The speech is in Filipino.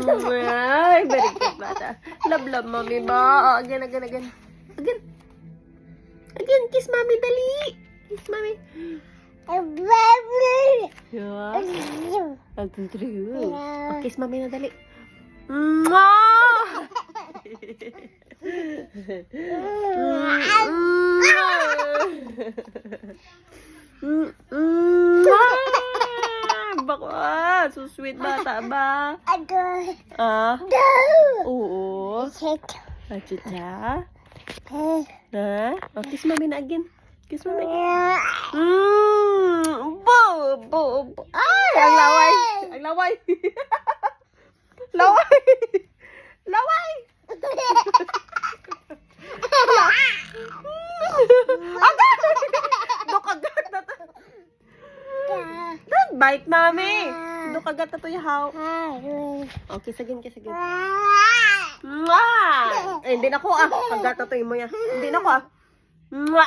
Ay, very cute bata. Love, mommy ba? Oh, again. Again, kiss mommy, dali. Kiss mommy. Yeah. Oh, kiss mommy na dali. Mwah! Bako, so sweet bata ba? Ah? Oo. Achicha? Ha? Oh, kiss mommy na again. Kiss mommy. Bo. Ay, ang laway. Ang laway. Laway. Laway. Agad! Dukagat na to. Don't bite, mami. Dukagat na to yung how. Okay, sagin. Mwah! Eh, hindi na ko ah. Kagat na to yung mo yan. Hindi na ko ah. Mwah!